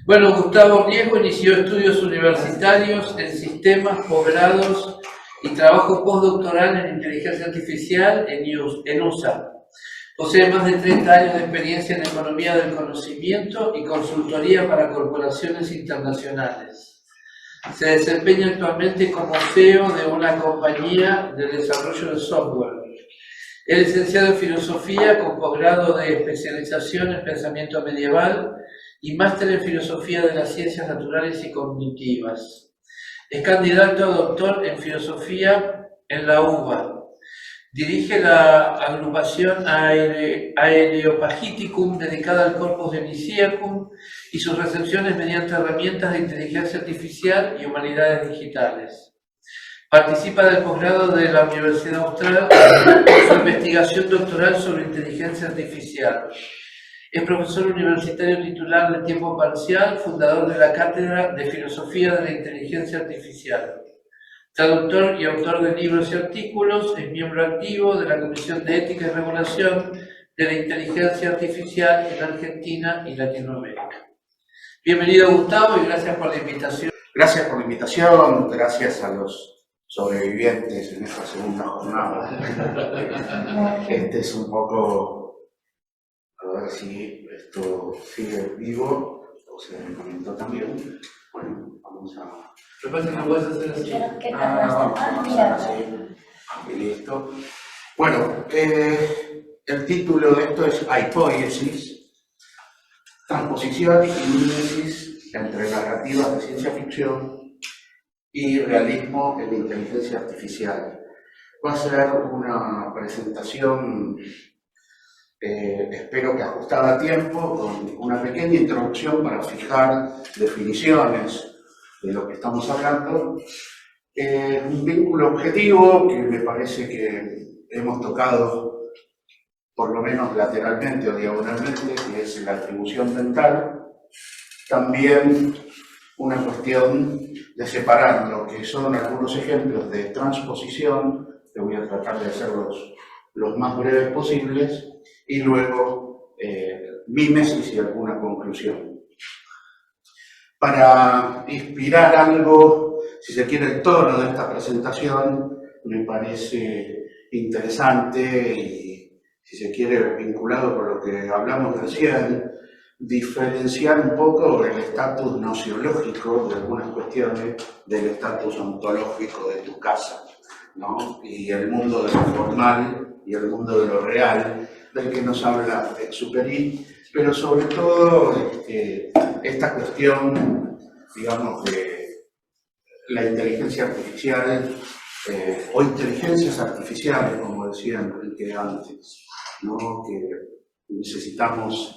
Bueno, Gustavo Riesgo inició estudios universitarios en sistemas, posgrados y trabajo postdoctoral en inteligencia artificial en USA. Posee más de 30 años de experiencia en economía del conocimiento y consultoría para corporaciones internacionales. Se desempeña actualmente como CEO de una compañía de desarrollo de software. Es licenciado en filosofía con posgrado de especialización en pensamiento medieval y máster en filosofía de las ciencias naturales y cognitivas. Es candidato a doctor en filosofía en la UBA. Dirige la agrupación Aereopagiticum dedicada al Corpus Demisiacum y sus recepciones mediante herramientas de inteligencia artificial y humanidades digitales. Participa del posgrado de la Universidad Austral con su investigación doctoral sobre inteligencia artificial. Es profesor universitario titular de tiempo parcial, fundador de la Cátedra de Filosofía de la Inteligencia Artificial. Traductor y autor de libros y artículos, es miembro activo de la Comisión de Ética y Regulación de la Inteligencia Artificial en Argentina y Latinoamérica. Bienvenido, Gustavo, y gracias por la invitación. Gracias por la invitación, gracias a los sobrevivientes en esta segunda jornada. Este es un poco, a ver si esto sigue vivo, o se me comentó también. Bueno, vamos a... Lo que pasa es que no puedes hacer así. vamos a hacer así. Y listo. Bueno, el título de esto es Hypoiesis, transposición y mímesis entre narrativas de ciencia ficción y realismo en inteligencia artificial. Va a ser una presentación, espero que ajustada a tiempo, con una pequeña introducción para fijar definiciones de lo que estamos hablando. Un vínculo objetivo que me parece que hemos tocado, por lo menos lateralmente o diagonalmente, que es la atribución mental. También una cuestión de separar lo que son algunos ejemplos de transposición, que voy a tratar de hacerlos los más breves posibles, y luego mímesis y alguna conclusión. Para inspirar algo, si se quiere, el tono de esta presentación, me parece interesante y, si se quiere, vinculado con lo que hablamos recién, diferenciar un poco el estatus nociológico de algunas cuestiones del estatus ontológico de tu casa, ¿no? Y el mundo de lo formal y el mundo de lo real, del que nos habla Exupéry, pero sobre todo esta cuestión, digamos, de la inteligencia artificial o inteligencias artificiales, como decía Enrique antes, ¿no? Que necesitamos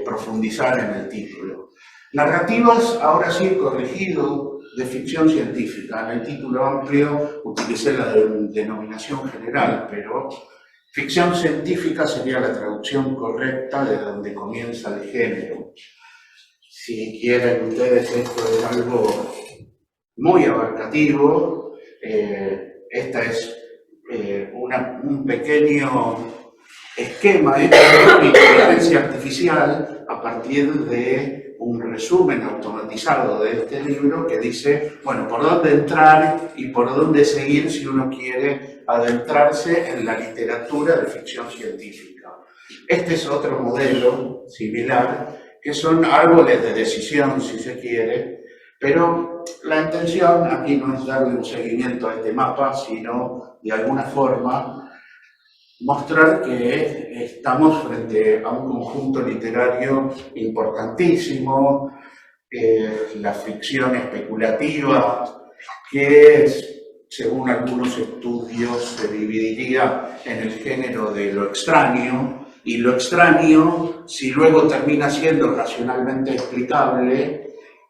profundizar en el título. Narrativas, ahora sí, corregido, de ficción científica. En el título amplio utilicé la denominación general, pero ficción científica sería la traducción correcta de donde comienza el género. Si quieren ustedes, esto es algo muy abarcativo. Esta es un pequeño esquema de inteligencia artificial a partir de un resumen automatizado de este libro que dice, bueno, por dónde entrar y por dónde seguir si uno quiere adentrarse en la literatura de ficción científica. Este es otro modelo similar, que son árboles de decisión, si se quiere, pero la intención aquí no es darle un seguimiento a este mapa, sino, de alguna forma, mostrar que estamos frente a un conjunto literario importantísimo, la ficción especulativa, que según algunos estudios se dividiría en el género de lo extraño, y lo extraño, si luego termina siendo racionalmente explicable,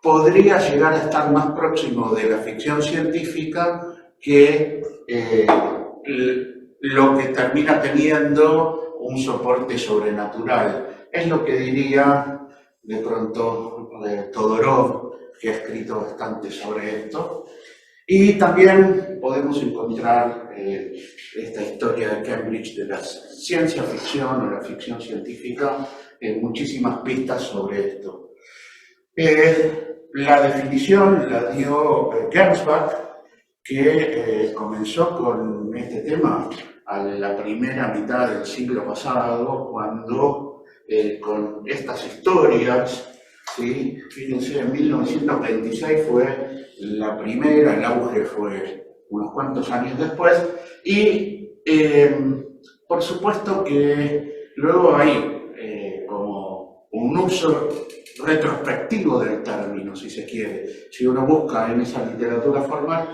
podría llegar a estar más próximo de la ficción científica que lo que termina teniendo un soporte sobrenatural. Es lo que diría de pronto Todorov, que ha escrito bastante sobre esto. Y también podemos encontrar esta historia de Cambridge de la ciencia ficción o la ficción científica, muchísimas pistas sobre esto. La definición la dio Gernsback, que comenzó con este tema a la primera mitad del siglo pasado, cuando con estas historias, ¿sí? Fíjense, en 1926 fue la primera, el auge fue unos cuantos años después, y por supuesto que luego hay como un uso retrospectivo del término, si se quiere. Si uno busca en esa literatura formal,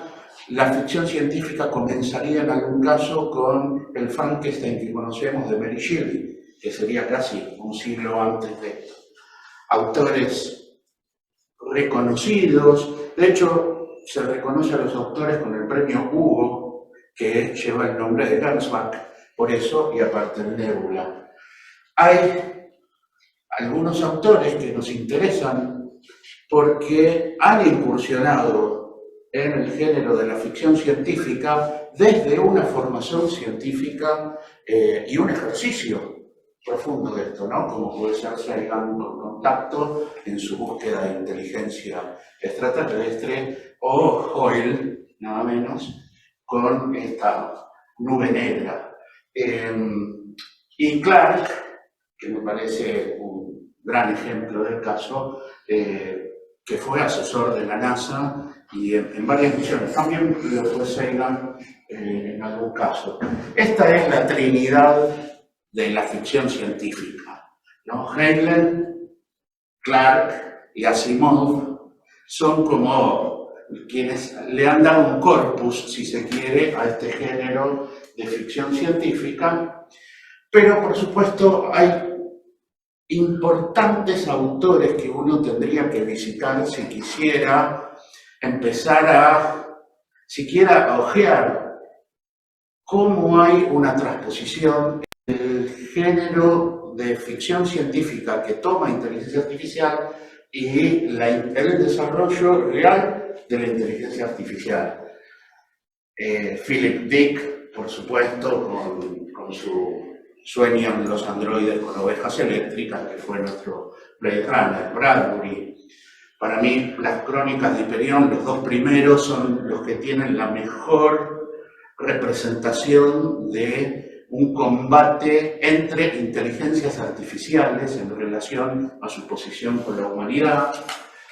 la ficción científica comenzaría en algún caso con el Frankenstein que conocemos de Mary Shelley, que sería casi un siglo antes de esto. Autores reconocidos, de hecho se reconoce a los autores con el premio Hugo, que lleva el nombre de Gernsback, por eso, y aparte el Nebula. Hay algunos autores que nos interesan porque han incursionado en el género de la ficción científica desde una formación científica y un ejercicio profundo de esto, ¿no? Como puede ser Sagan con Contacto en su búsqueda de inteligencia extraterrestre, o Hoyle, nada menos, con esta nube negra. Y Clarke, que me parece un gran ejemplo del caso, que fue asesor de la NASA y en varias misiones. También lo fue Sagan en algún caso. Esta es la trinidad de la ficción científica, ¿no? Heinlein, Clarke y Asimov son como quienes le han dado un corpus, si se quiere, a este género de ficción científica, pero por supuesto hay importantes autores que uno tendría que visitar si quisiera empezar a, siquiera a ojear cómo hay una transposición del género de ficción científica que toma inteligencia artificial y el desarrollo real de la inteligencia artificial. Philip Dick, por supuesto, con su Sueñan los androides con ovejas eléctricas, que fue nuestro Blade Runner. Bradbury. Para mí, las crónicas de Hiperión, los dos primeros, son los que tienen la mejor representación de un combate entre inteligencias artificiales en relación a su posición con la humanidad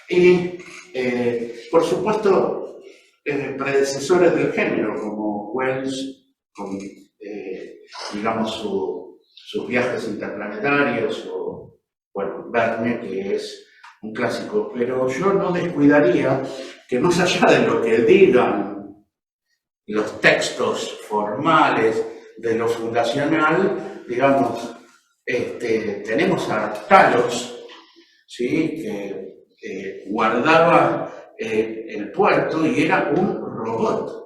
y, por supuesto, predecesores del género, como Wells, con digamos, sus viajes interplanetarios, o, bueno, Verne, que es un clásico. Pero yo no descuidaría que más allá de lo que digan los textos formales de lo fundacional, digamos, tenemos a Talos, ¿sí? Que guardaba el puerto y era un robot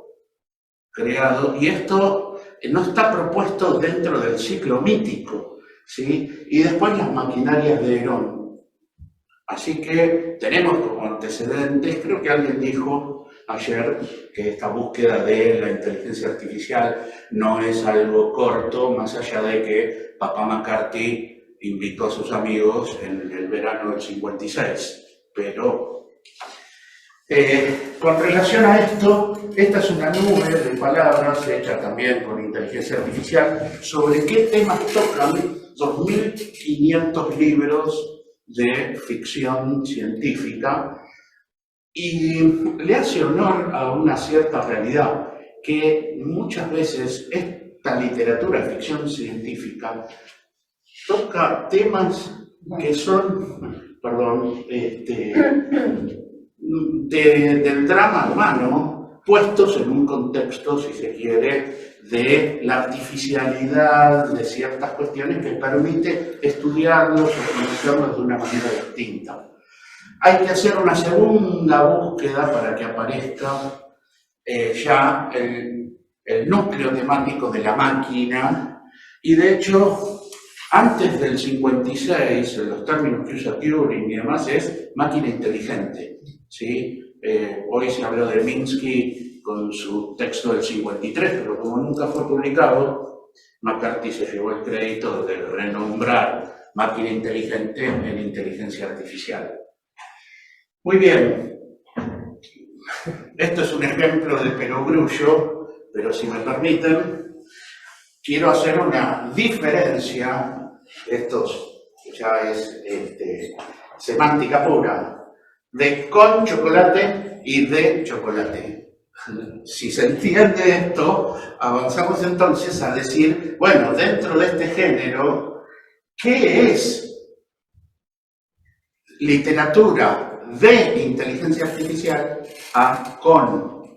creado, y esto no está propuesto dentro del ciclo mítico, ¿sí? Y después las maquinarias de Herón. Así que tenemos como antecedentes, creo que alguien dijo ayer que esta búsqueda de la inteligencia artificial no es algo corto, más allá de que Papá McCarthy invitó a sus amigos en el verano del 56, pero con relación a esto, esta es una nube de palabras hecha también con inteligencia artificial sobre qué temas tocan 2.500 libros de ficción científica, y le hace honor a una cierta realidad, que muchas veces esta literatura de ficción científica toca temas que son, del drama humano, puestos en un contexto, si se quiere, de la artificialidad de ciertas cuestiones que permite estudiarlos o conocerlos de una manera distinta. Hay que hacer una segunda búsqueda para que aparezca ya el núcleo temático de la máquina, y de hecho, antes del 56, en los términos que usa Turing y demás, es máquina inteligente, ¿sí? Hoy se habló de Minsky con su texto del 53, pero como nunca fue publicado, McCarthy se llevó el crédito de renombrar máquina inteligente en inteligencia artificial. Muy bien. Esto es un ejemplo de perogrullo, pero si me permiten, quiero hacer una diferencia. Esto ya es semántica pura, de con chocolate y de chocolate. Si se entiende esto, avanzamos entonces a decir, bueno, dentro de este género, ¿qué es literatura de inteligencia artificial a con?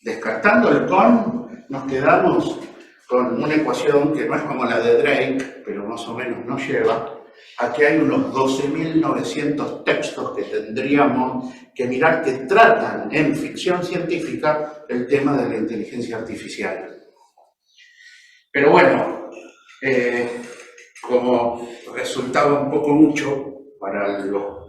Descartando el con, nos quedamos con una ecuación que no es como la de Drake, pero más o menos nos lleva. Aquí hay unos 12.900 textos que tendríamos que mirar que tratan en ficción científica el tema de la inteligencia artificial. Pero bueno, como resultaba un poco mucho para los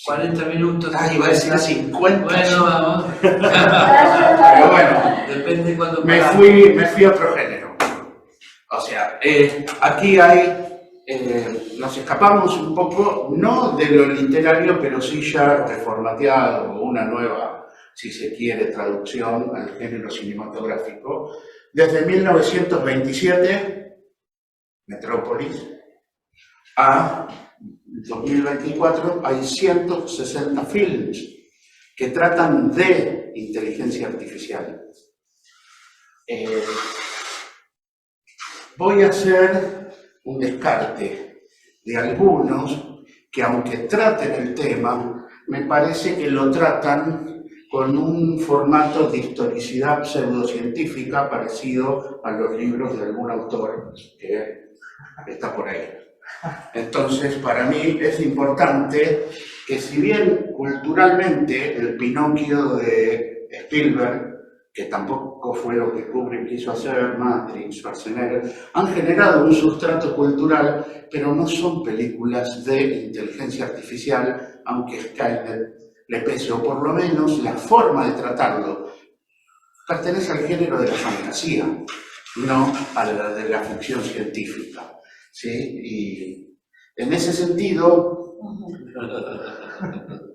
40 minutos. iba a decir 50. Bueno, vamos. Pero bueno, Depende cuando me fui a otro género. O sea, aquí hay, nos escapamos un poco, no de lo literario, pero sí ya reformateado, una nueva, si se quiere, traducción al género cinematográfico. Desde 1927, Metrópolis, a 2024 hay 160 films que tratan de inteligencia artificial. Voy a hacer un descarte de algunos que, aunque traten el tema, me parece que lo tratan con un formato de historicidad pseudocientífica parecido a los libros de algún autor que está por ahí. Entonces, para mí es importante que, si bien culturalmente el Pinocchio de Spielberg, que tampoco fue lo que Kubrick quiso hacer, Matrix, Schwarzenegger, han generado un sustrato cultural, pero no son películas de inteligencia artificial, aunque Skynet le pese, o por lo menos la forma de tratarlo pertenece al género de la fantasía, no a la de la ficción científica. ¿Sí? Y en ese sentido,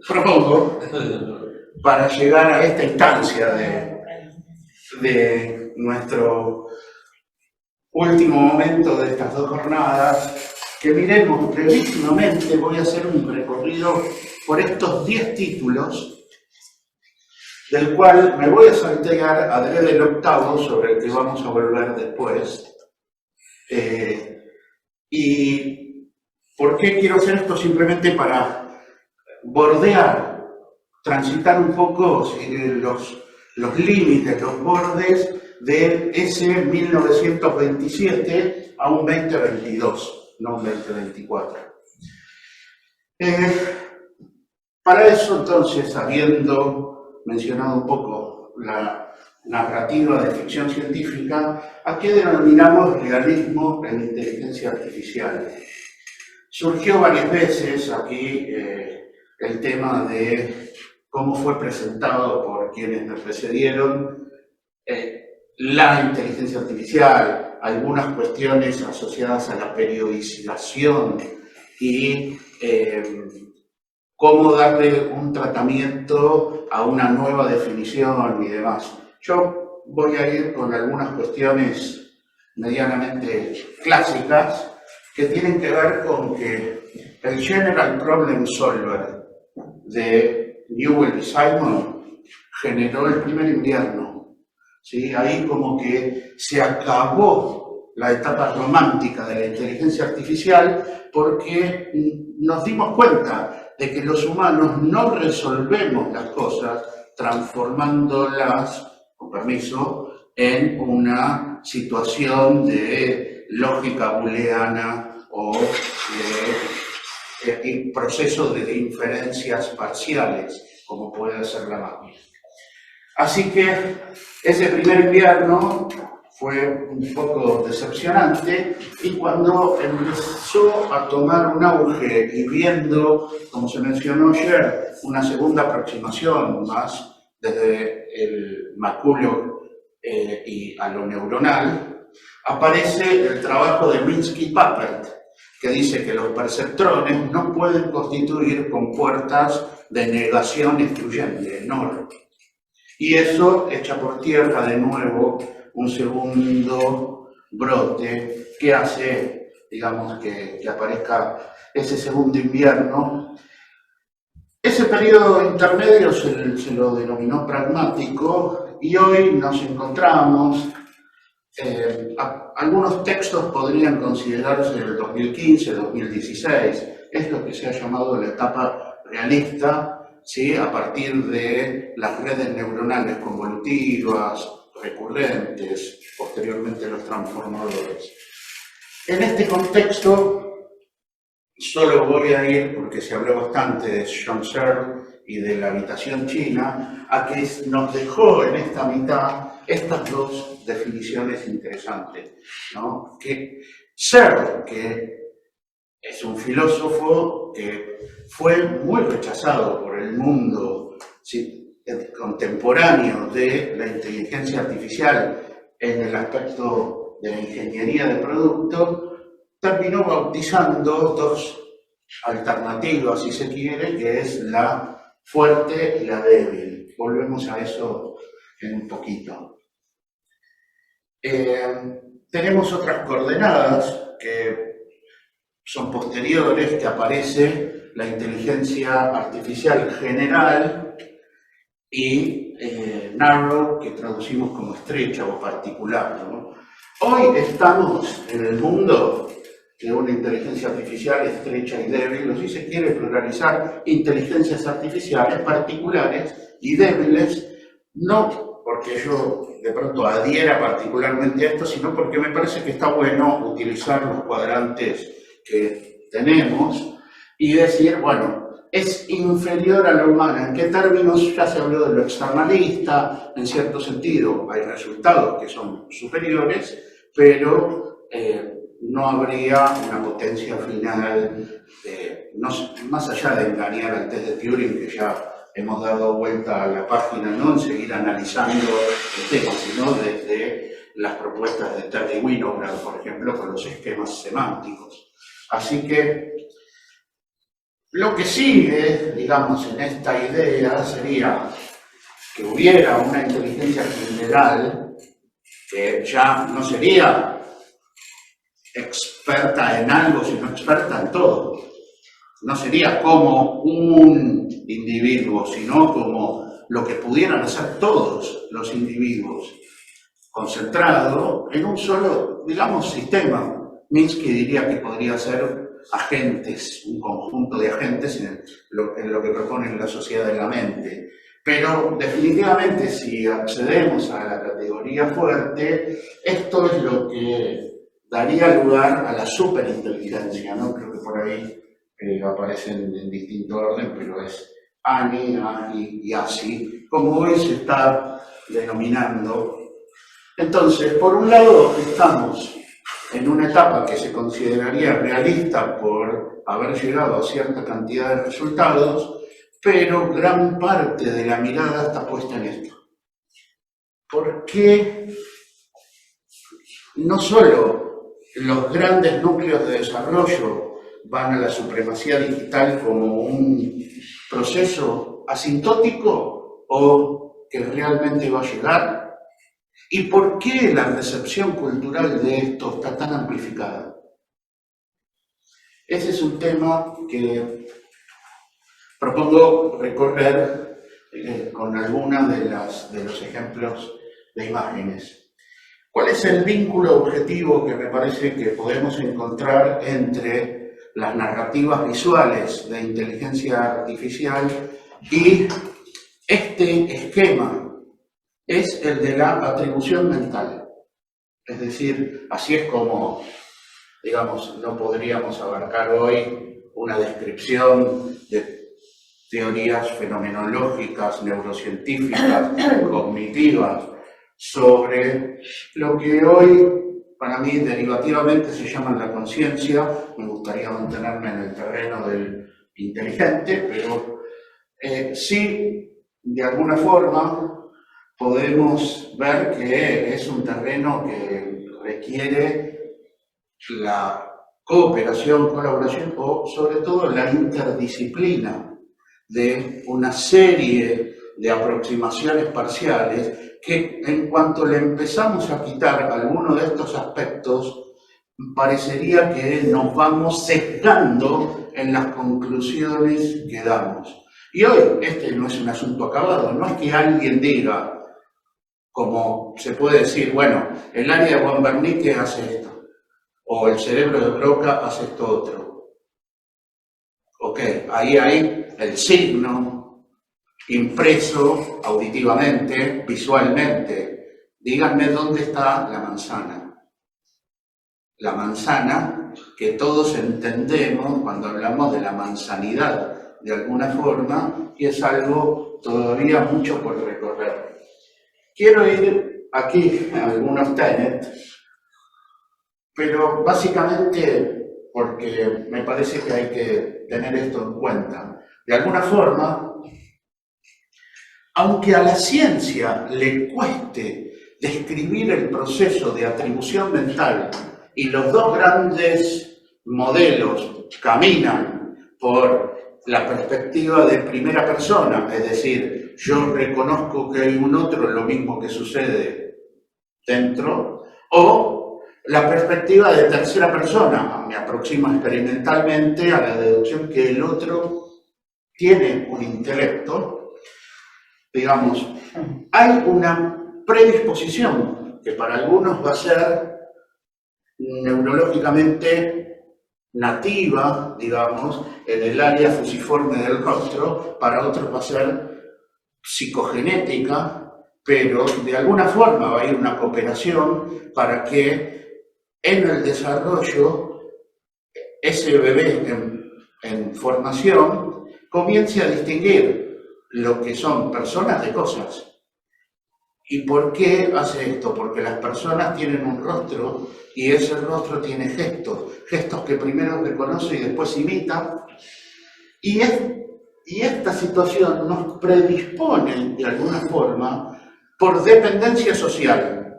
propongo, para llegar a esta instancia de nuestro último momento de estas dos jornadas, que miremos brevísimamente, voy a hacer un recorrido por estos 10 títulos, del cual me voy a saltear adrede el octavo, sobre el que vamos a volver después. ¿Y por qué quiero hacer esto? Simplemente para bordear, transitar un poco los límites, los bordes de ese 1927 a un 2022, no un 2024. Para eso, entonces, habiendo mencionado un poco la narrativa de ficción científica, ¿a qué denominamos realismo en inteligencia artificial? Surgió varias veces aquí el tema de cómo fue presentado por quienes me precedieron la inteligencia artificial, algunas cuestiones asociadas a la periodización y cómo darle un tratamiento a una nueva definición y demás. Yo voy a ir con algunas cuestiones medianamente clásicas que tienen que ver con que el General Problem Solver de Newell y Simon generó el primer invierno. ¿Sí? Ahí como que se acabó la etapa romántica de la inteligencia artificial, porque nos dimos cuenta de que los humanos no resolvemos las cosas transformándolas, con permiso, en una situación de lógica booleana o de procesos de inferencias parciales, como puede ser la máquina. Así que ese primer invierno fue un poco decepcionante, y cuando empezó a tomar un auge y viendo, como se mencionó ayer, una segunda aproximación más desde el macúleo y a lo neuronal, aparece el trabajo de Minsky-Papert, que dice que los perceptrones no pueden constituir compuertas de negación excluyente, NOR. Y eso echa por tierra de nuevo un segundo brote que hace, digamos, que aparezca ese segundo invierno. Ese periodo intermedio se lo denominó pragmático y hoy nos encontramos, algunos textos podrían considerarse del 2015-2016, es lo que se ha llamado la etapa realista, ¿sí? A partir de las redes neuronales convolutivas, recurrentes, posteriormente los transformadores. En este contexto, solo voy a ir, porque se habló bastante de John Searle y de la habitación china, a que nos dejó en esta mitad estas dos definiciones interesantes, ¿no? Que Searle, que es un filósofo que fue muy rechazado por el mundo, ¿sí?, contemporáneo de la inteligencia artificial en el aspecto de la ingeniería de producto, terminó bautizando dos alternativas, si se quiere, que es la fuerte y la débil. Volvemos a eso en un poquito. Tenemos otras coordenadas que son posteriores, que aparece la inteligencia artificial general y narrow, que traducimos como estrecha o particular, ¿no? Hoy estamos en el mundo de una inteligencia artificial estrecha y débil, o si se quiere pluralizar, inteligencias artificiales particulares y débiles, no porque yo de pronto adhiera particularmente a esto, sino porque me parece que está bueno utilizar los cuadrantes que tenemos y decir, bueno, es inferior a la humana. ¿En qué términos? Ya se habló de lo externalista, en cierto sentido hay resultados que son superiores, pero no habría una potencia final, más allá de engañar al test de Turing, que ya hemos dado vuelta a la página, no en seguir analizando el tema, sino desde las propuestas de Terry Winograd, por ejemplo, con los esquemas semánticos. Así que lo que sigue, digamos, en esta idea sería que hubiera una inteligencia general que ya no sería experta en algo, sino experta en todo. No sería como un individuo, sino como lo que pudieran hacer todos los individuos, concentrado en un solo, digamos, sistema. Minsky diría que podría ser agentes, un conjunto de agentes en lo que propone la sociedad de la mente. Pero definitivamente, si accedemos a la categoría fuerte, esto es lo que daría lugar a la superinteligencia, ¿no? Creo que por ahí aparecen en distinto orden, pero es ANI, AGI y ASI, como hoy se está denominando. Entonces, por un lado, estamos en una etapa que se consideraría realista por haber llegado a cierta cantidad de resultados, pero gran parte de la mirada está puesta en esto. ¿Por qué no solo los grandes núcleos de desarrollo van a la supremacía digital como un proceso asintótico o que realmente va a llegar? ¿Y por qué la recepción cultural de esto está tan amplificada? Ese es un tema que propongo recorrer con algunos de los ejemplos de imágenes. ¿Cuál es el vínculo objetivo que me parece que podemos encontrar entre las narrativas visuales de inteligencia artificial y este esquema? Es el de la atribución mental. Es decir, así es como, digamos, no podríamos abarcar hoy una descripción de teorías fenomenológicas, neurocientíficas, cognitivas, sobre lo que hoy, para mí, derivativamente se llama la conciencia. Me gustaría mantenerme en el terreno del inteligente, pero sí, de alguna forma, podemos ver que es un terreno que requiere la cooperación, colaboración o sobre todo la interdisciplina de una serie de aproximaciones parciales que en cuanto le empezamos a quitar alguno de estos aspectos, parecería que nos vamos sesgando en las conclusiones que damos. Y hoy este no es un asunto acabado, no es que alguien diga, como se puede decir, bueno, el área de von Wernicke hace esto, o el cerebro de Broca hace esto otro. Ok, ahí hay el signo impreso auditivamente, visualmente. Díganme dónde está la manzana. La manzana que todos entendemos cuando hablamos de la manzanidad, de alguna forma, y es algo todavía mucho por recorrer. Quiero ir aquí a algunos tenets, pero básicamente porque me parece que hay que tener esto en cuenta. De alguna forma, aunque a la ciencia le cueste describir el proceso de atribución mental y los dos grandes modelos caminan por la perspectiva de primera persona, es decir, yo reconozco que hay un otro, lo mismo que sucede dentro, o la perspectiva de tercera persona, me aproximo experimentalmente a la deducción que el otro tiene un intelecto, digamos, hay una predisposición que para algunos va a ser neurológicamente nativa, digamos, en el área fusiforme del rostro, para otros va a ser psicogenética, pero de alguna forma va a ir una cooperación para que en el desarrollo ese bebé en formación comience a distinguir lo que son personas de cosas. ¿Y por qué hace esto? Porque las personas tienen un rostro y ese rostro tiene gestos, gestos que primero reconoce y después imita. Y esta situación nos predispone de alguna forma por dependencia social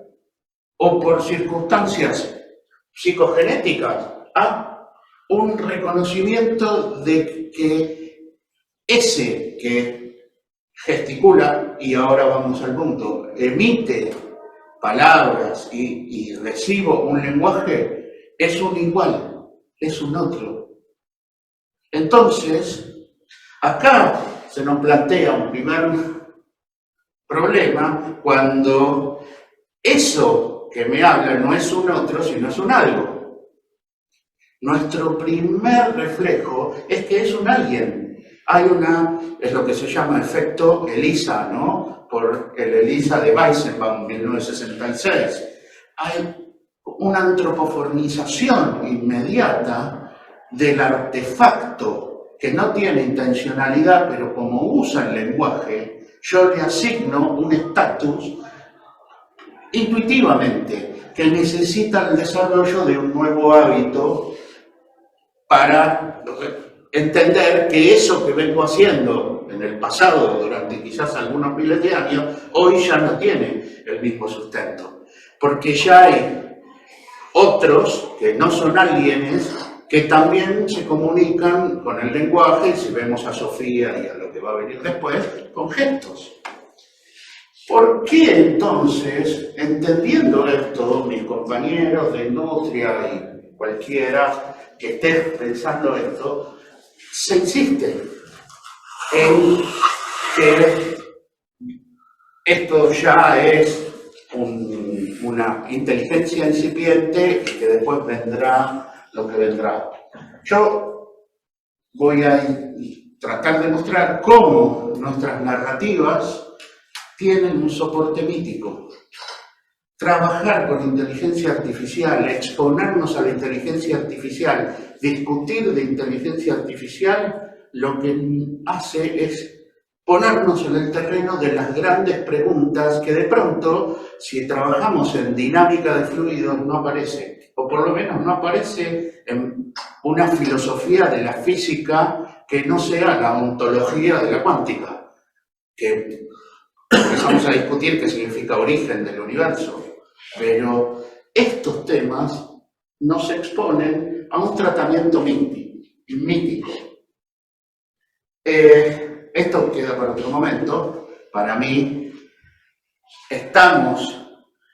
o por circunstancias psicogenéticas a un reconocimiento de que ese que gesticula, y ahora vamos al punto, emite palabras y recibo un lenguaje, es un igual, es un otro. Entonces, acá se nos plantea un primer problema cuando eso que me habla no es un otro, sino es un algo. Nuestro primer reflejo es que es un alguien. Hay es lo que se llama efecto ELISA, ¿no? Por el ELISA de Weizenbaum, 1966. Hay una antropoformización inmediata del artefacto que no tiene intencionalidad, pero como usa el lenguaje, yo le asigno un estatus intuitivamente que necesita el desarrollo de un nuevo hábito para entender que eso que vengo haciendo en el pasado, durante quizás algunos miles de años, hoy ya no tiene el mismo sustento. Porque ya hay otros que no son alienes que también se comunican con el lenguaje, y si vemos a Sofía y a lo que va a venir después, con gestos. ¿Por qué entonces, entendiendo esto, mis compañeros de industria y cualquiera que esté pensando esto, se insiste en que esto ya es una inteligencia incipiente y que después vendrá lo que vendrá? Yo voy a tratar de mostrar cómo nuestras narrativas tienen un soporte mítico. Trabajar con inteligencia artificial, exponernos a la inteligencia artificial, discutir de inteligencia artificial, lo que hace es ponernos en el terreno de las grandes preguntas que de pronto, si trabajamos en dinámica de fluidos, no aparece, o por lo menos no aparece en una filosofía de la física que no sea la ontología de la cuántica, que empezamos a discutir qué significa origen del universo. Pero estos temas nos exponen a un tratamiento mítico. Esto queda para otro momento. Para mí, estamos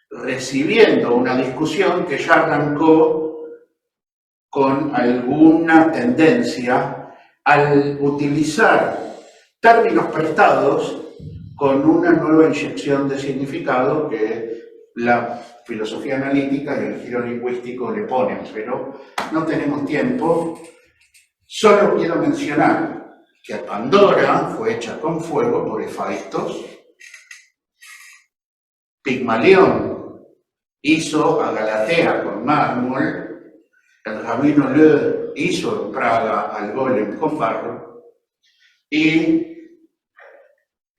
recibiendo una discusión que ya arrancó con alguna tendencia al utilizar términos prestados con una nueva inyección de significado que la filosofía analítica y el giro lingüístico le ponen, pero no tenemos tiempo. Solo quiero mencionar que Pandora fue hecha con fuego por Hefaistos, Pigmalión hizo a Galatea con mármol, el rabino Le hizo en Praga al golem con barro, y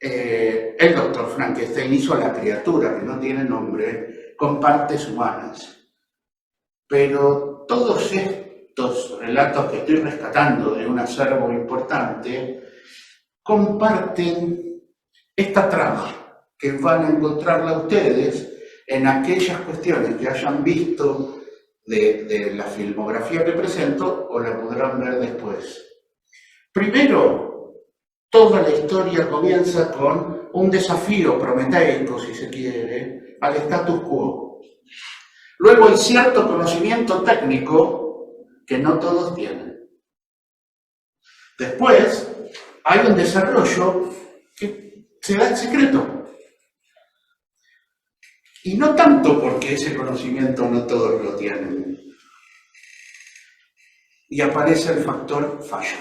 el doctor Frankenstein hizo a la criatura, que no tiene nombre, con partes humanas. Pero todos estos relatos que estoy rescatando de un acervo importante comparten esta trama que van a encontrarla ustedes en aquellas cuestiones que hayan visto de la filmografía que presento o la podrán ver después. Primero, toda la historia comienza con un desafío prometeico, si se quiere, al status quo. Luego hay cierto conocimiento técnico que no todos tienen. Después hay un desarrollo que se da en secreto. Y no tanto porque ese conocimiento no todos lo tienen. Y aparece el factor falla.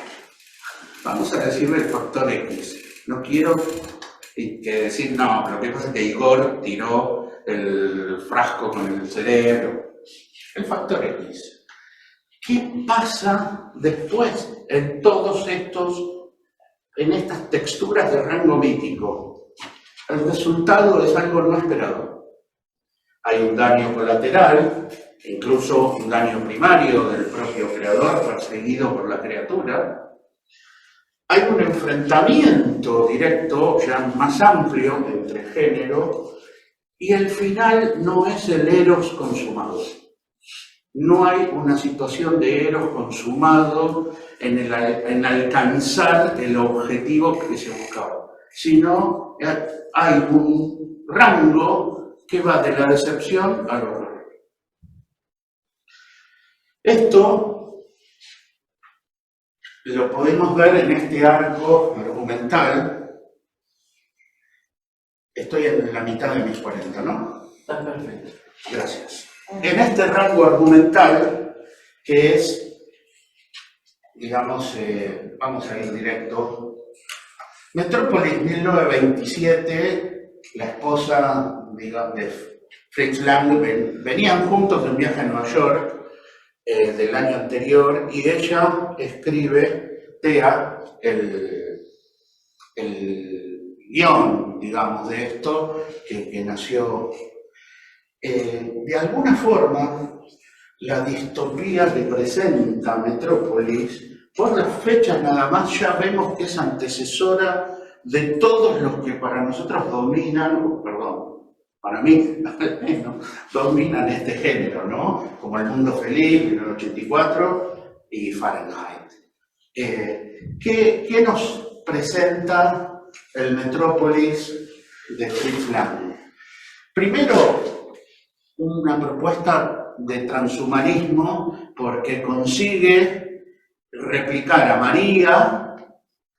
Vamos a decirle el factor X. No quiero decir, no, pero lo que pasa es que Igor tiró el frasco con el cerebro. El factor X. ¿Qué pasa después en todos en estas texturas de rango mítico? El resultado es algo no esperado. Hay un daño colateral, incluso un daño primario del propio creador perseguido por la criatura. Hay un enfrentamiento directo, ya más amplio, entre género, y el final no es el eros consumado. No hay una situación de eros consumado en alcanzar el objetivo que se buscaba, sino hay un rango que va de la decepción al horror. Esto lo podemos ver en este arco argumental. Estoy en la mitad de mis 40, ¿no? Está perfecto. Gracias. En este rango argumental, que es, digamos, vamos a ir directo, Metrópolis 1927, la esposa, digamos, de Fritz Lang, venían juntos de un viaje a Nueva York del año anterior, y ella escribe, Thea, el guión, digamos, de esto, que nació. De alguna forma, la distopía que presenta Metrópolis, por las fechas nada más ya vemos que es antecesora de todos los que para nosotros dominan, perdón, para mí al menos, dominan este género, ¿no? Como El Mundo Feliz, 1984, y Fahrenheit. ¿Qué nos presenta el Metrópolis de Fritz Lang? Primero, una propuesta de transhumanismo porque consigue replicar a María,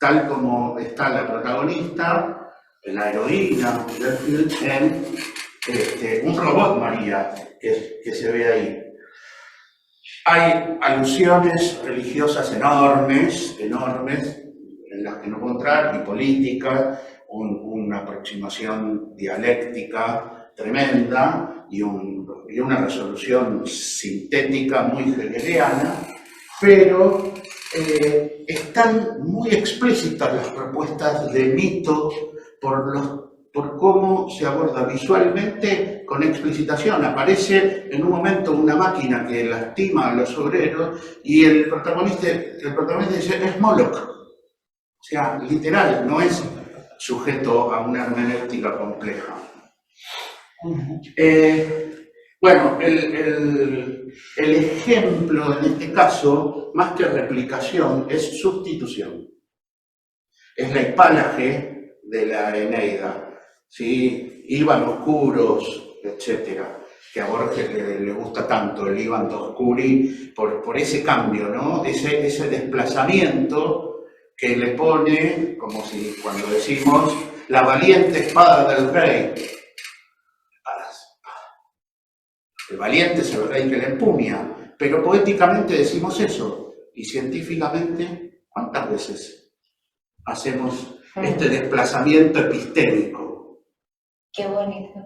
tal como está la protagonista, la heroína del film, en un robot María que se ve ahí. Hay alusiones religiosas enormes, en las que no puedo entrar, y políticas, una aproximación dialéctica tremenda y una resolución sintética muy hegeliana, pero están muy explícitas las propuestas de mito por cómo se aborda visualmente con explicitación. Aparece en un momento una máquina que lastima a los obreros y el protagonista dice, es Moloch. O sea, literal, no es sujeto a una hermenéutica compleja. Bueno, el ejemplo en este caso, más que replicación, es sustitución. Es la hipálaje de la Eneida, ¿sí? Iban oscuros, etcétera, que a Borges le gusta tanto el Iban oscuri por ese cambio, ¿no? Ese desplazamiento que le pone, como si cuando decimos, la valiente espada del rey. El valiente es el rey que le empuña, pero poéticamente decimos eso, y científicamente, ¿cuántas veces hacemos este desplazamiento epistémico? Qué bonito.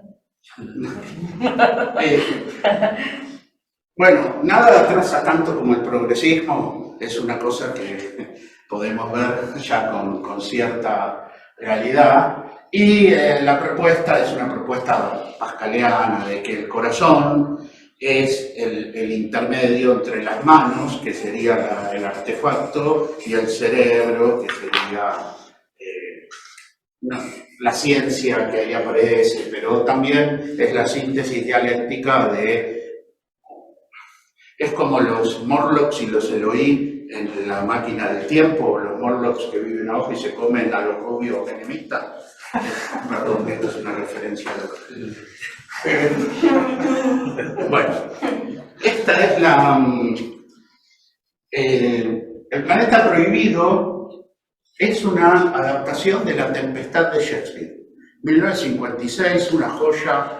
Bueno, nada atrasa tanto como el progresismo, es una cosa que podemos ver ya con cierta realidad, y la propuesta es una propuesta pascaliana de que el corazón es el intermedio entre las manos, que sería el artefacto, y el cerebro, que sería la ciencia que ahí aparece, pero también es la síntesis dialéctica de... Es como los Morlocks y los Elohim en La máquina del tiempo, los Morlocks que viven abajo y se comen a los rubios enemistas. Perdón, esto es una referencia a lo bueno, esta es El planeta prohibido es una adaptación de La tempestad de Shakespeare. 1956, una joya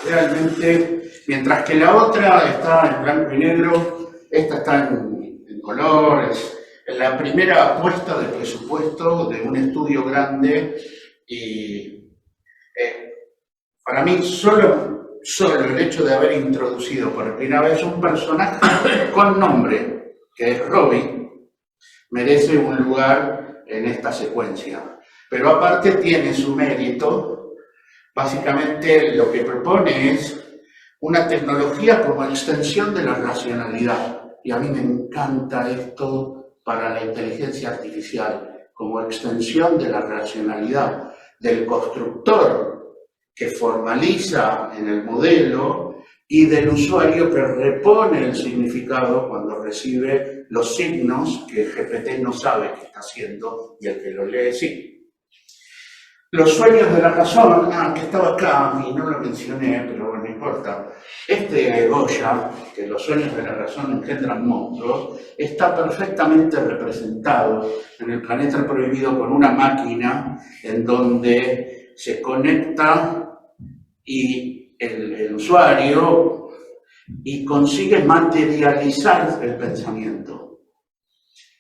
realmente, mientras que la otra está en blanco y negro, esta está en colores. La primera apuesta de presupuesto de un estudio grande y para mí solo el hecho de haber introducido por primera vez un personaje con nombre, que es Robbie, merece un lugar en esta secuencia. Pero aparte tiene su mérito. Básicamente lo que propone es una tecnología como extensión de la racionalidad. Y a mí me encanta esto para la inteligencia artificial, como extensión de la racionalidad, del constructor que formaliza en el modelo y del usuario que repone el significado cuando recibe los signos que el GPT no sabe qué está haciendo y el que lo lee sí. Los sueños de la razón, que estaba acá y no lo mencioné, pero bueno, no importa. Goya, que los sueños de la razón engendran monstruos, está perfectamente representado en El planeta prohibido con una máquina en donde se conecta y el usuario y consigue materializar el pensamiento.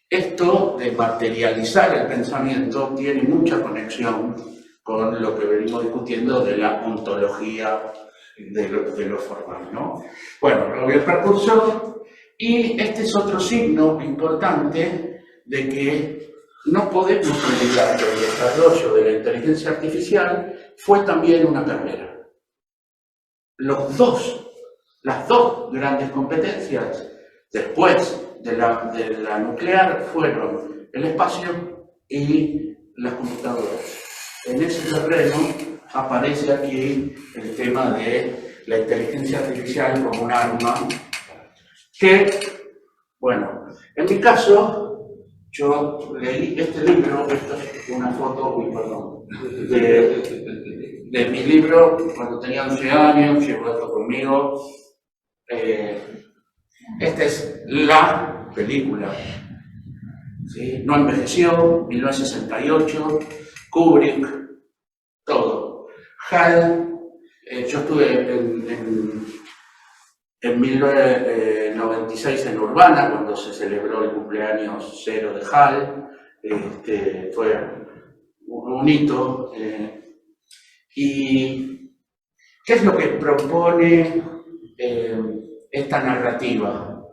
Esto de materializar el pensamiento tiene mucha conexión con lo que venimos discutiendo de la ontología de lo formal, ¿no? Bueno, lo el precursor, y este es otro signo importante de que no podemos olvidar que el desarrollo de la inteligencia artificial fue también una carrera. Las dos grandes competencias después de la nuclear fueron el espacio y las computadoras. En ese terreno aparece aquí el tema de la inteligencia artificial como un arma que, bueno, en mi caso, yo leí este libro, esta es una foto, de mi libro cuando tenía 11 años, llevo esto conmigo. Esta es la película, ¿sí? No envejeció, 1968, Kubrick, todo. HAL, yo estuve en 1996 en Urbana, cuando se celebró el cumpleaños 0 de HAL, fue un hito. ¿Y qué es lo que propone esta narrativa?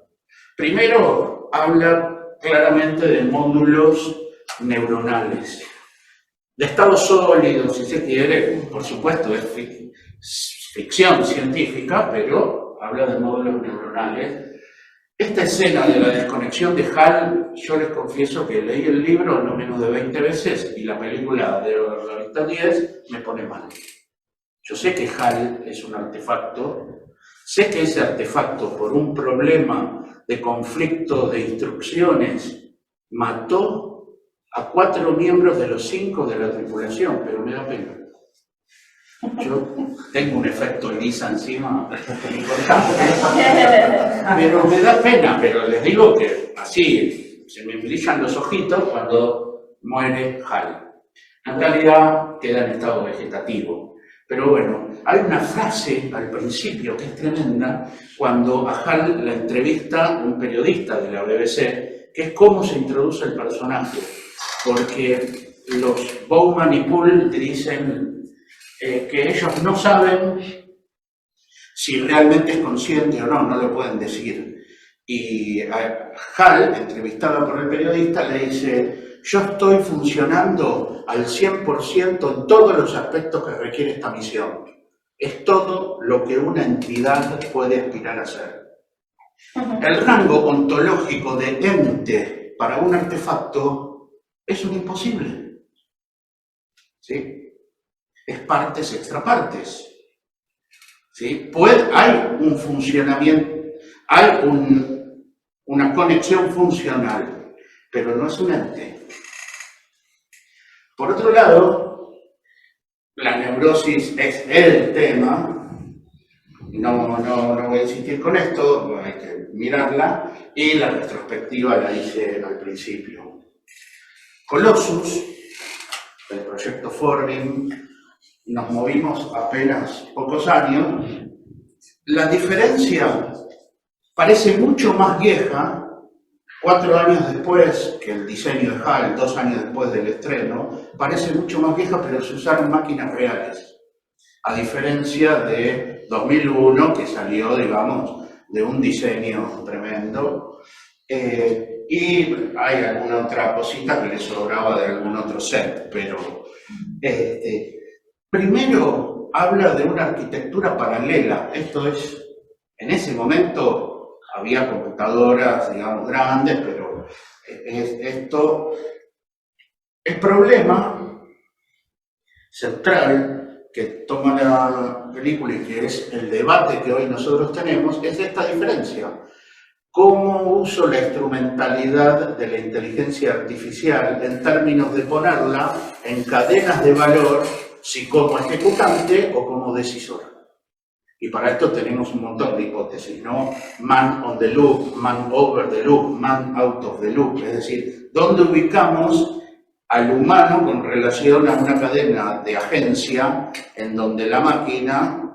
Primero, habla claramente de módulos neuronales, de estados sólidos, si se quiere. Por supuesto, es ficción científica, pero habla de módulos neuronales. Esta escena de la desconexión de HAL, yo les confieso que leí el libro no menos de 20 veces y la película de la vista 10 me pone mal. Yo sé que HAL es un artefacto sé que ese artefacto, por un problema de conflicto de instrucciones, mató a 4 miembros de los 5 de la tripulación, pero me da pena. Yo tengo un efecto Elisa encima importante, pero me da pena, pero les digo que así se me brillan los ojitos cuando muere Hal. En realidad queda en estado vegetativo. Pero bueno, hay una frase al principio que es tremenda cuando a Hal la entrevista un periodista de la BBC, que es cómo se introduce el personaje, porque los Bowman y Poole dicen que ellos no saben si realmente es consciente o no, no lo pueden decir. Y Hal, entrevistada por el periodista, le dice: yo estoy funcionando al 100% en todos los aspectos que requiere esta misión. Es todo lo que una entidad puede aspirar a ser. El rango ontológico de ente para un artefacto es un imposible. ¿Sí? Es partes extrapartes. ¿Sí? Hay un funcionamiento, hay una conexión funcional, pero no es un ente. Por otro lado, la neurosis es el tema, no voy a insistir con esto, hay que mirarla, y la retrospectiva la hice al principio. Colossus, el proyecto Forbin, nos movimos apenas pocos años. La diferencia parece mucho más vieja 4 años después que el diseño de HAL, 2 años después del estreno, parece mucho más vieja, pero se usaron máquinas reales, a diferencia de 2001, que salió, digamos, de un diseño tremendo, y hay alguna otra cosita que le sobraba de algún otro set, pero primero habla de una arquitectura paralela. Esto es, en ese momento había computadoras, digamos, grandes, pero el problema central que toma la película y que es el debate que hoy nosotros tenemos es esta diferencia. ¿Cómo uso la instrumentalidad de la inteligencia artificial en términos de ponerla en cadenas de valor, si como ejecutante o como decisor? Y para esto tenemos un montón de hipótesis, ¿no? Man on the loop, man over the loop, man out of the loop. Es decir, ¿dónde ubicamos al humano con relación a una cadena de agencia en donde la máquina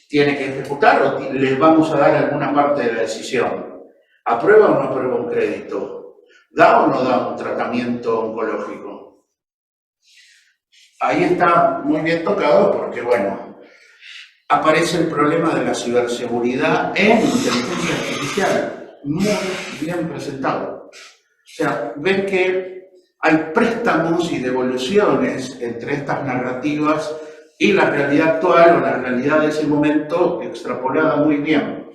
tiene que ejecutar o le vamos a dar alguna parte de la decisión? ¿Aprueba o no aprueba un crédito? ¿Da o no da un tratamiento oncológico? Ahí está muy bien tocado porque, bueno, aparece el problema de la ciberseguridad en inteligencia artificial, muy bien presentado. O sea, ven que hay préstamos y devoluciones entre estas narrativas y la realidad actual o la realidad de ese momento extrapolada muy bien.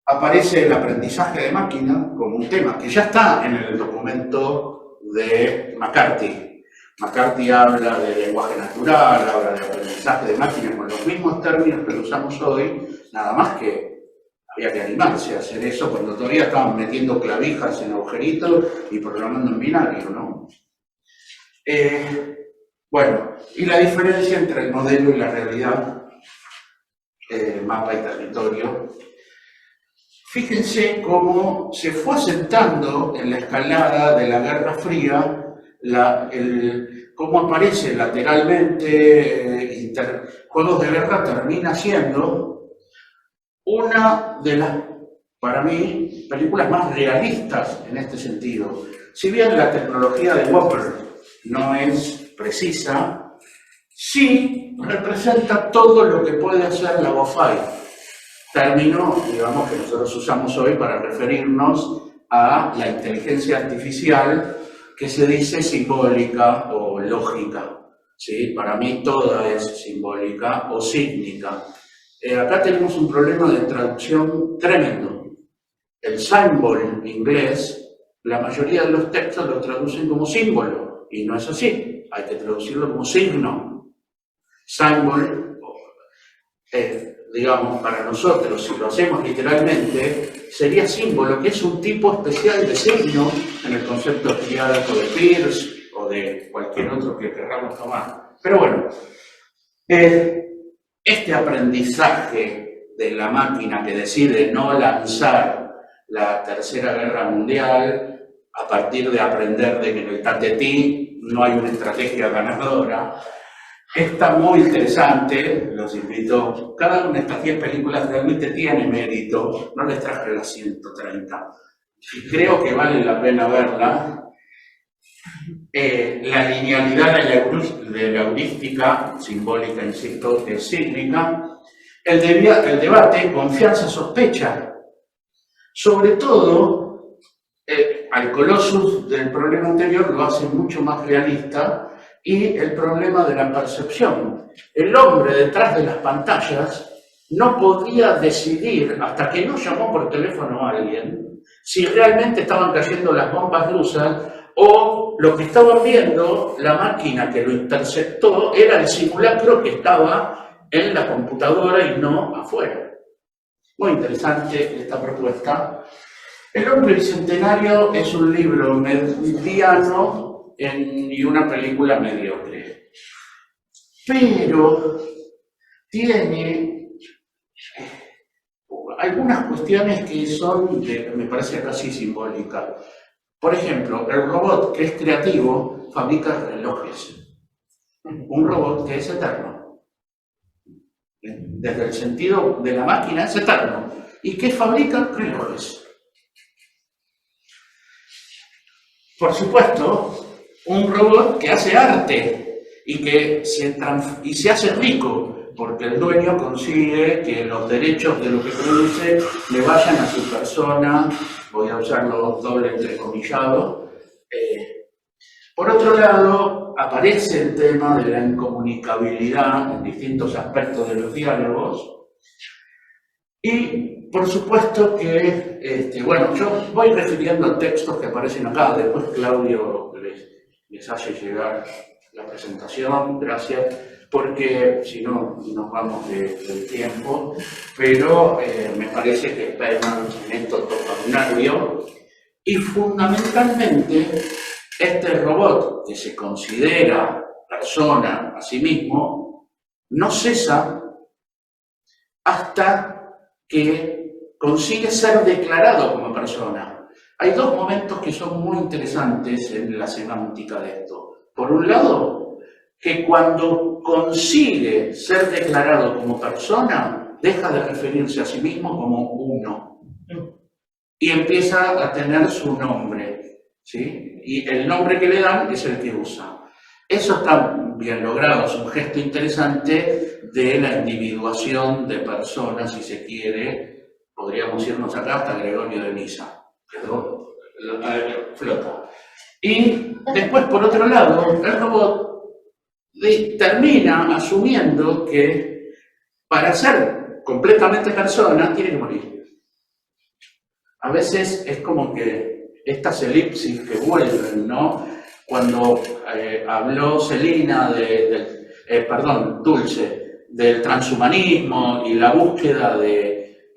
Aparece el aprendizaje de máquina como un tema que ya está en el documento de McCarthy. McCarthy habla de lenguaje natural, habla de aprendizaje de máquina con los mismos términos que lo usamos hoy, nada más que había que animarse a hacer eso cuando todavía estaban metiendo clavijas en agujeritos y programando en binario, ¿no? Bueno, y la diferencia entre el modelo y la realidad, mapa y territorio. Fíjense cómo se fue asentando en la escalada de la Guerra Fría, cómo aparece lateralmente, Juegos de Guerra termina siendo una de las, para mí, películas más realistas en este sentido. Si bien la tecnología de Whopper no es precisa, sí representa todo lo que puede hacer la WOFI. Término, digamos, que nosotros usamos hoy para referirnos a la inteligencia artificial que se dice simbólica o lógica. ¿Sí? Para mí toda es simbólica o sígnica. Acá tenemos un problema de traducción tremendo. El symbol inglés, la mayoría de los textos lo traducen como símbolo, y no es así. Hay que traducirlo como signo. Symbol digamos, para nosotros, si lo hacemos literalmente, sería símbolo, que es un tipo especial de signo en el concepto triádico de Peirce o de cualquier otro que queramos tomar. Pero bueno, este aprendizaje de la máquina que decide no lanzar la Tercera Guerra Mundial a partir de aprender de que en el tatetí no hay una estrategia ganadora, está muy interesante. Los invito. Cada una de estas 10 películas realmente tiene mérito. No les traje las 130. Y creo que vale la pena verla. La linealidad de la heurística, simbólica, insisto, es cíclica. El debate, confianza, sospecha. Sobre todo, al Colossus del problema anterior lo hace mucho más realista, y el problema de la percepción. El hombre detrás de las pantallas no podía decidir, hasta que no llamó por teléfono a alguien, si realmente estaban cayendo las bombas rusas o lo que estaban viendo, la máquina que lo interceptó, era el simulacro que estaba en la computadora y no afuera. Muy interesante esta propuesta. El hombre bicentenario es un libro mediano y una película mediocre, pero tiene algunas cuestiones que son, me parece casi simbólicas. Por ejemplo, el robot que es creativo fabrica relojes. Un robot que es eterno. Desde el sentido de la máquina es eterno. ¿Y qué fabrica? Relojes. Por supuesto, un robot que hace arte y que se hace rico, porque el dueño consigue que los derechos de lo que produce le vayan a su persona. Voy a usarlo doble entrecomillado. Por otro lado, aparece el tema de la incomunicabilidad en distintos aspectos de los diálogos. Y, por supuesto que, bueno, yo voy refiriendo textos que aparecen acá. Después Claudio les hace llegar la presentación. Gracias. Porque si no nos vamos del tiempo, pero me parece que Perlman en esto toca un nervio, y fundamentalmente este robot que se considera persona a sí mismo no cesa hasta que consigue ser declarado como persona. Hay dos momentos que son muy interesantes en la semántica de esto. Por un lado, que cuando consigue ser declarado como persona, deja de referirse a sí mismo como uno y empieza a tener su nombre, ¿sí? Y el nombre que le dan es el que usa. Eso está bien logrado, es un gesto interesante de la individuación de personas, si se quiere. Podríamos irnos acá hasta Gregorio de Niza, pero flota. Y después, por otro lado, el robot termina asumiendo que para ser completamente persona tiene que morir. A veces es como que estas elipsis que vuelven, ¿no? Cuando habló Celina Dulce, del transhumanismo y la búsqueda de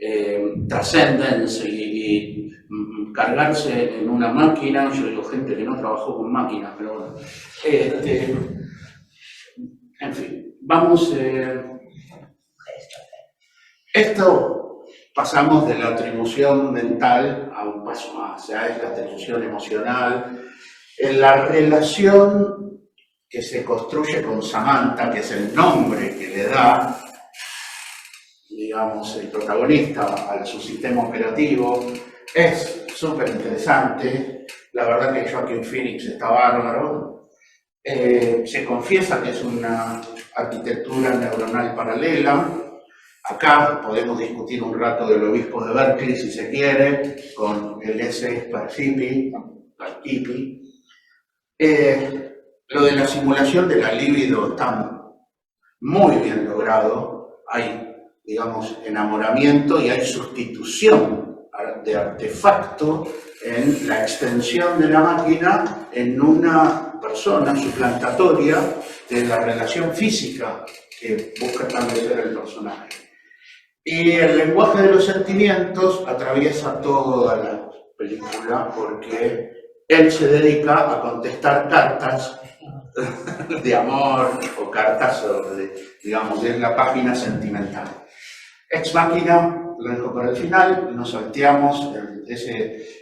trascendence y cargarse en una máquina. Yo digo gente que no trabajó con máquinas, pero bueno. En fin, vamos. Esto pasamos de la atribución mental a un paso más, ya es la atribución emocional. En la relación que se construye con Samantha, que es el nombre que le da, digamos, el protagonista a su sistema operativo, es súper interesante. La verdad que Joaquin Phoenix está bárbaro. Se confiesa que es una arquitectura neuronal paralela. Acá podemos discutir un rato del obispo de Berkeley, si se quiere, con el S. Percipi. Lo de la simulación de la libido está muy bien logrado. Hay, digamos, enamoramiento y hay sustitución de artefacto en la extensión de la máquina en una persona suplantatoria de la relación física que busca establecer el personaje. Y el lenguaje de los sentimientos atraviesa toda la película porque él se dedica a contestar cartas de amor o cartas sobre, digamos, de la página sentimental. Ex Machina, lo dejo para el final, nos salteamos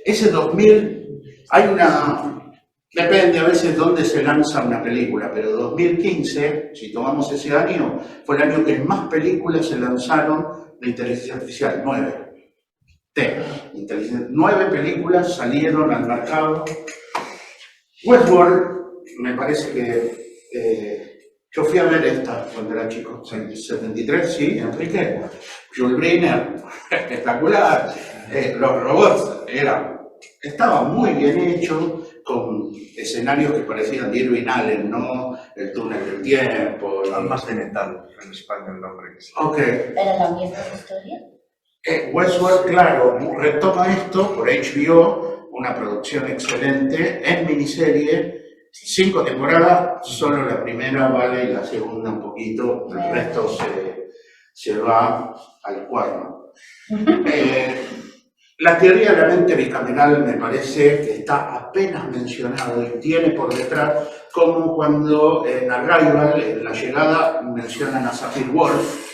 ese 2000, hay una, depende a veces dónde se lanza una película, pero 2015, si tomamos ese año, fue el año que más películas se lanzaron de inteligencia artificial, 9. 9 películas salieron al mercado. Westworld, me parece que yo fui a ver esta cuando era chico, en 73, sí, Enrique. Jules Briner, espectacular. Los robots estaba muy bien hecho, con escenarios que parecían de Irving Allen, ¿no? El túnel del tiempo. Almas de metal, en España el nombre que se llama. Ok. ¿Pero también es historia? Westworld, claro, retoma esto por HBO, una producción excelente, en miniserie, 5 temporadas, solo la primera vale y la segunda un poquito, el resto se va al cuerno. La teoría de la mente bicameral me parece que está apenas mencionado y tiene por detrás, como cuando en Arrival, en La Llegada, mencionan a Sapir-Whorf.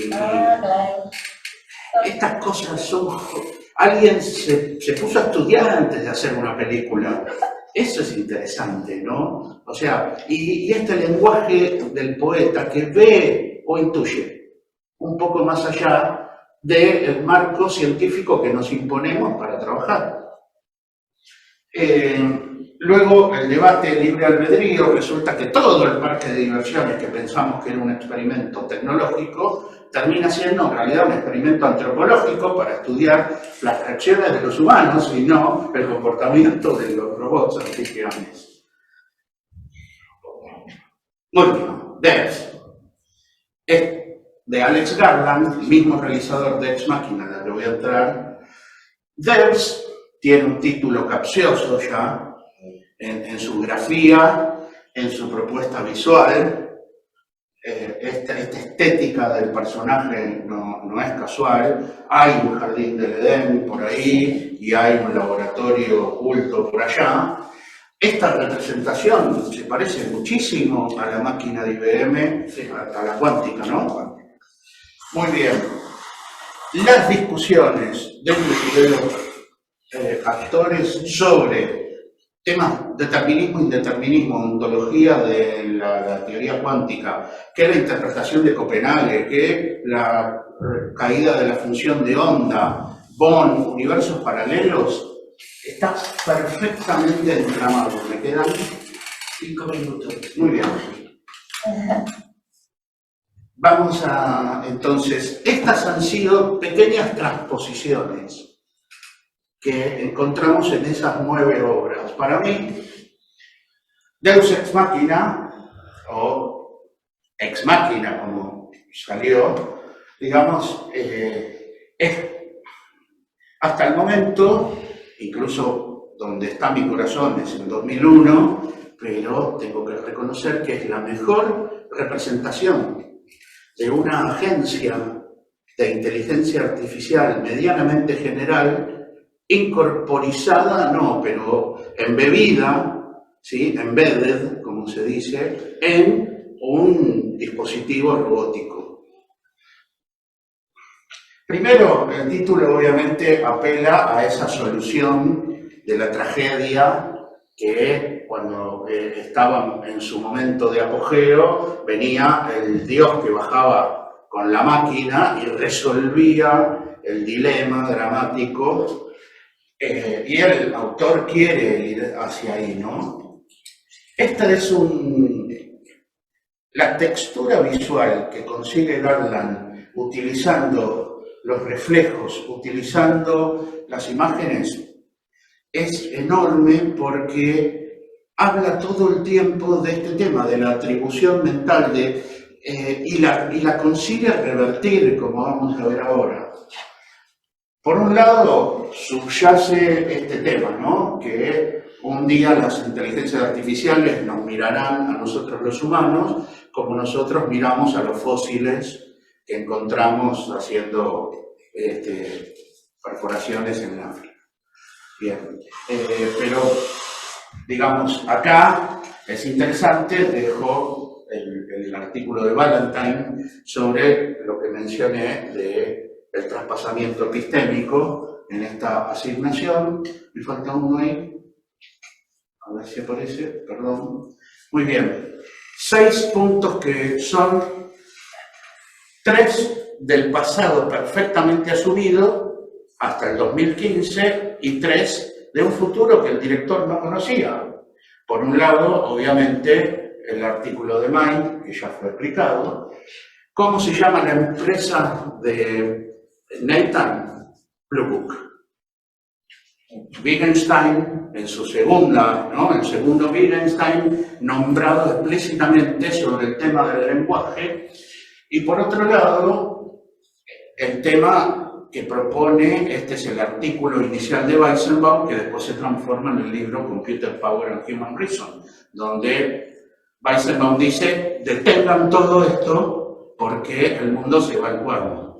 Claro. Estas cosas son... Alguien se puso a estudiar antes de hacer una película. Eso es interesante, ¿no? O sea, y este lenguaje del poeta que ve o intuye un poco más allá del marco científico que nos imponemos para trabajar. Luego, el debate libre albedrío, resulta que todo el parque de diversiones que pensamos que era un experimento tecnológico termina siendo en realidad un experimento antropológico para estudiar las reacciones de los humanos y no el comportamiento de los robots artificiales. Último, Devs. Es de Alex Garland, el mismo realizador de Ex Machina, en la que voy a entrar. Devs tiene un título capcioso ya, en su grafía, en su propuesta visual. Esta estética del personaje no es casual. Hay un jardín del Edén por ahí y hay un laboratorio oculto por allá. Esta representación se parece muchísimo a la máquina de IBM, a la cuántica, ¿no? Muy bien. Las discusiones de los actores sobre temas determinismo, indeterminismo, ontología de la teoría cuántica, que la interpretación de Copenhague, que la caída de la función de onda, Born, universos paralelos, está perfectamente entramado. Me quedan 5 minutos. Muy bien. Vamos a, entonces, estas han sido pequeñas transposiciones que encontramos en esas 9 obras. Para mí, Deus Ex Machina, o Ex Machina como salió, digamos, es hasta el momento, incluso donde está mi corazón es en 2001, pero tengo que reconocer que es la mejor representación de una agencia de inteligencia artificial medianamente general, incorporizada, no, pero embebida, ¿sí? Embedded, como se dice, en un dispositivo robótico. Primero, el título obviamente apela a esa solución de la tragedia que cuando estaban en su momento de apogeo, venía el dios que bajaba con la máquina y resolvía el dilema dramático. Y el autor quiere ir hacia ahí, ¿no? Esta es la textura visual que consigue Garland utilizando los reflejos, utilizando las imágenes, es enorme porque habla todo el tiempo de este tema, de la atribución mental, y la consigue revertir, como vamos a ver ahora. Por un lado, subyace este tema, ¿no? Que un día las inteligencias artificiales nos mirarán a nosotros los humanos como nosotros miramos a los fósiles que encontramos haciendo perforaciones en África. Bien, pero digamos, acá es interesante, dejo el artículo de Valentine sobre lo que mencioné del traspasamiento epistémico en esta asignación. Me falta uno ahí, a ver si aparece, perdón. Muy bien, 6 puntos que son 3 del pasado perfectamente asumido hasta el 2015 y 3 de un futuro que el director no conocía. Por un lado, obviamente, el artículo de Mind, que ya fue explicado. ¿Cómo se llama la empresa de Nathan? Blue Book. Wittgenstein, en su segunda, el segundo Wittgenstein, nombrado explícitamente sobre el tema del lenguaje. Y por otro lado, el tema que propone, este es el artículo inicial de Weizenbaum, que después se transforma en el libro Computer Power and Human Reason, donde Weizenbaum dice, detengan todo esto porque el mundo se va al cuerno.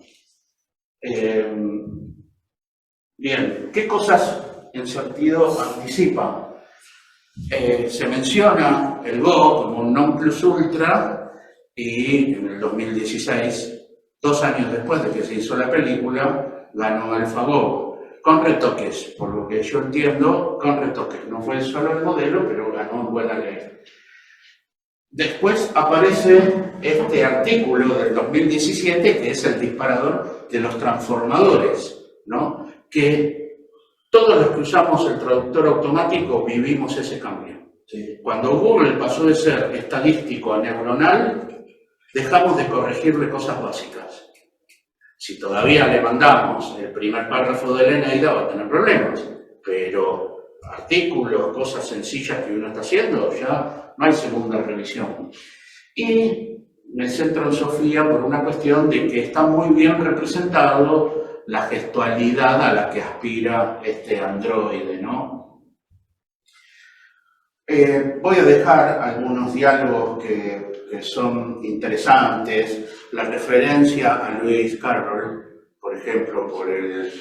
Bien, ¿qué cosas en sentido anticipa? Se menciona el Go como un non plus ultra y en el 2016, 2 años después de que se hizo la película, ganó AlphaGo, con retoques, por lo que yo entiendo, con retoques. No fue solo el modelo, pero ganó en buena ley. Después aparece este artículo del 2017, que es el disparador de los transformadores, ¿no? Que todos los que usamos el traductor automático vivimos ese cambio. ¿Sí? Cuando Google pasó de ser estadístico a neuronal, dejamos de corregirle cosas básicas. Si todavía le mandamos el primer párrafo de la Eneida, va a tener problemas, pero artículos, cosas sencillas que uno está haciendo, ya no hay segunda revisión. Y me centro en Sofía por una cuestión de que está muy bien representado la gestualidad a la que aspira este androide, ¿no? Voy a dejar algunos diálogos que son interesantes, la referencia a Lewis Carroll, por ejemplo, por el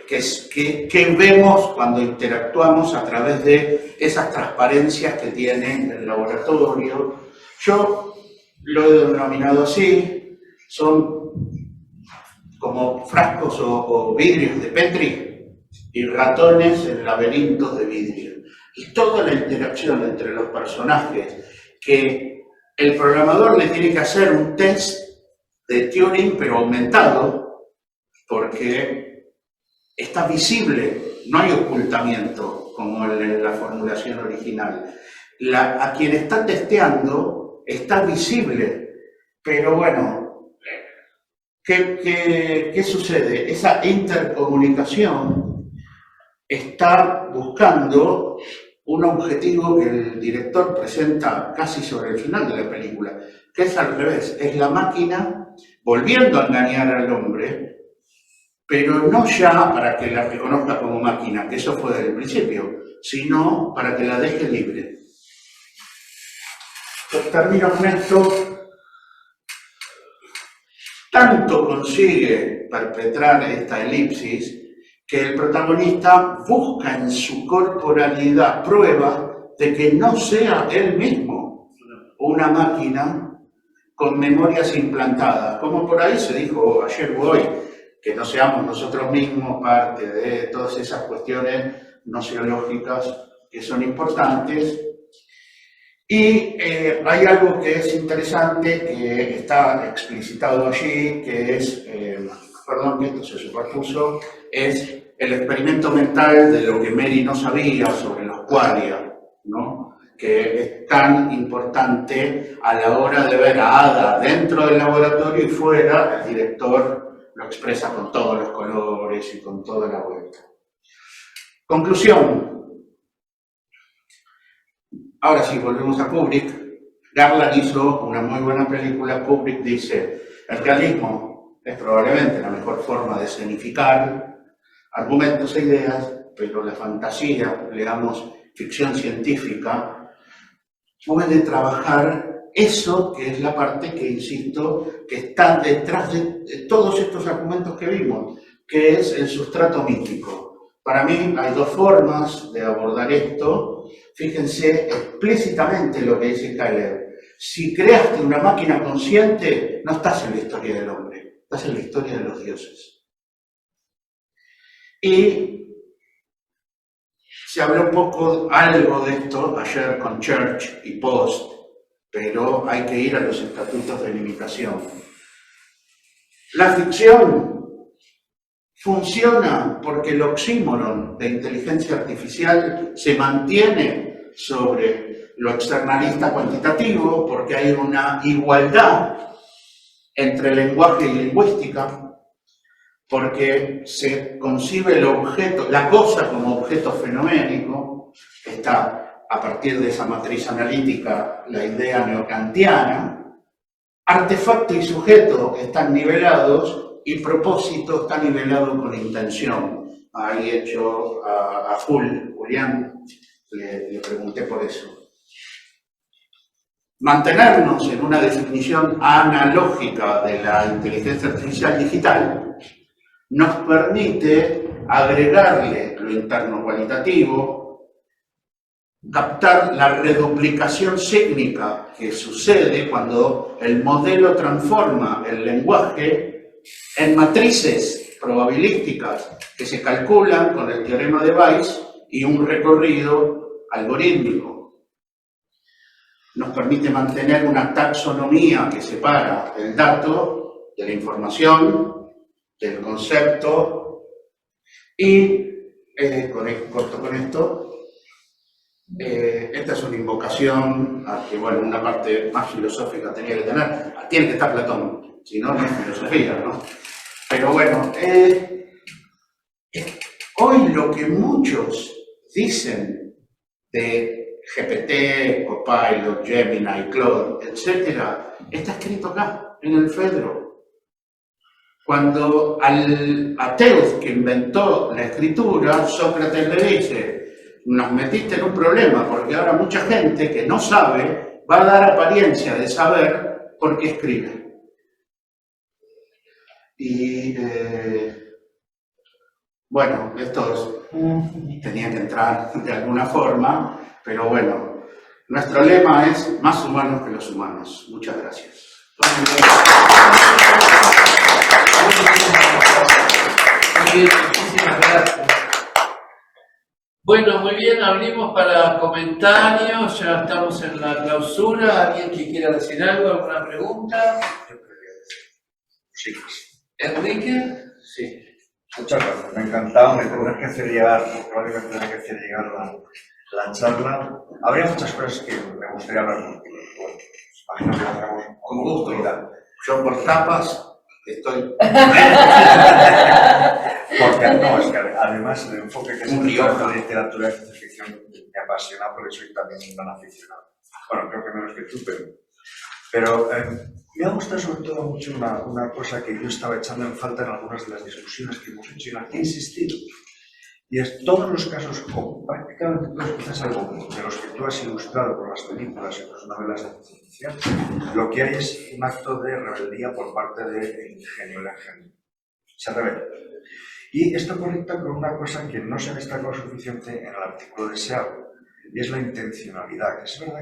que vemos cuando interactuamos a través de esas transparencias que tiene el laboratorio. Yo lo he denominado así, son como frascos o vidrios de Petri y ratones en laberintos de vidrio. Y toda la interacción entre los personajes, que el programador le tiene que hacer un test de Turing, pero aumentado, porque está visible, no hay ocultamiento como en la formulación original. A quien está testeando está visible, pero bueno, ¿qué sucede? Esa intercomunicación está buscando un objetivo que el director presenta casi sobre el final de la película, que es al revés, es la máquina volviendo a engañar al hombre, pero no ya para que la reconozca como máquina, que eso fue desde el principio, sino para que la deje libre. Pues termino con esto. Tanto consigue perpetrar esta elipsis que el protagonista busca en su corporalidad prueba de que no sea él mismo una máquina con memorias implantadas, como por ahí se dijo ayer o hoy, que no seamos nosotros mismos parte de todas esas cuestiones nociológicas que son importantes. Y hay algo que es interesante, que está explicitado allí, que es, perdón que esto se superpuso, es el experimento mental de lo que Mary no sabía sobre los qualia, ¿no? Que es tan importante a la hora de ver a Ada dentro del laboratorio y fuera. El director lo expresa con todos los colores y con toda la vuelta. Conclusión. Ahora sí, volvemos a Kubrick. Garland hizo una muy buena película. Kubrick dice, el realismo es probablemente la mejor forma de escenificar argumentos e ideas, pero la fantasía, leamos ficción científica, puede trabajar eso que es la parte que, insisto, que está detrás de todos estos argumentos que vimos, que es el sustrato mítico. Para mí hay dos formas de abordar esto. Fíjense explícitamente lo que dice Caleb. Si creaste una máquina consciente, no estás en la historia del hombre, estás en la historia de los dioses. Y se habló un poco, algo de esto ayer con Church y Post, pero hay que ir a los estatutos de limitación. La ficción funciona porque el oxímoron de inteligencia artificial se mantiene sobre lo externalista cuantitativo, porque hay una igualdad entre lenguaje y lingüística, porque se concibe el objeto, la cosa como objeto fenoménico. Está a partir de esa matriz analítica la idea neokantiana. Artefacto y sujeto están nivelados y propósito está nivelado con intención. Ahí hecho a Julián, le pregunté por eso. Mantenernos en una definición analógica de la inteligencia artificial digital nos permite agregarle lo interno cualitativo, captar la reduplicación sígnica que sucede cuando el modelo transforma el lenguaje en matrices probabilísticas que se calculan con el teorema de Bayes y un recorrido algorítmico. Nos permite mantener una taxonomía que separa el dato de la información, del concepto, y corto con esto. Esta es una invocación a que, bueno, una parte más filosófica tenía que tener. Tiene que estar Platón, si no, no es filosofía, ¿no? Pero bueno, hoy lo que muchos dicen de GPT, Copilot, Gemini, Claude, etc., está escrito acá, en el Fedro. Cuando al ateo que inventó la escritura, Sócrates le dice: nos metiste en un problema, porque ahora mucha gente que no sabe va a dar apariencia de saber porque escribe. Y bueno, estos tenían que entrar de alguna forma, pero bueno, nuestro lema es más humanos que los humanos. Muchas gracias. Muy bien, muchísimas gracias. Bueno, muy bien, abrimos para comentarios, ya estamos en la clausura. ¿Alguien que quiera decir algo, alguna pregunta? Sí. ¿Enrique? Sí. Muchas gracias. Me ha encantado. Me tendrás que hacer llegar, probablemente tendrás que hacer llegar la charla. Habría muchas cosas que me gustaría hablar contigo. Bueno, imagino que lo hacemos Con gusto. Yo por tapas estoy... Porque no, es que además el enfoque que se Un da en Rioja. la literatura de ciencia ficción me apasiona porque soy también un gran aficionado. Bueno, creo que menos que tú, pero me ha gustado sobre todo mucho una cosa que yo estaba echando en falta en algunas de las discusiones que hemos hecho y en las que he insistido. Y es todos los casos, o prácticamente todos, quizás algo de los que tú has ilustrado por las películas y las novelas de ciencia ficción, lo que hay es un acto de rebeldía por parte del ingenio. El ingenio se rebela. Y esto conecta con una cosa que no se ha destacado suficiente en el artículo de Seattle, y es la intencionalidad. Es verdad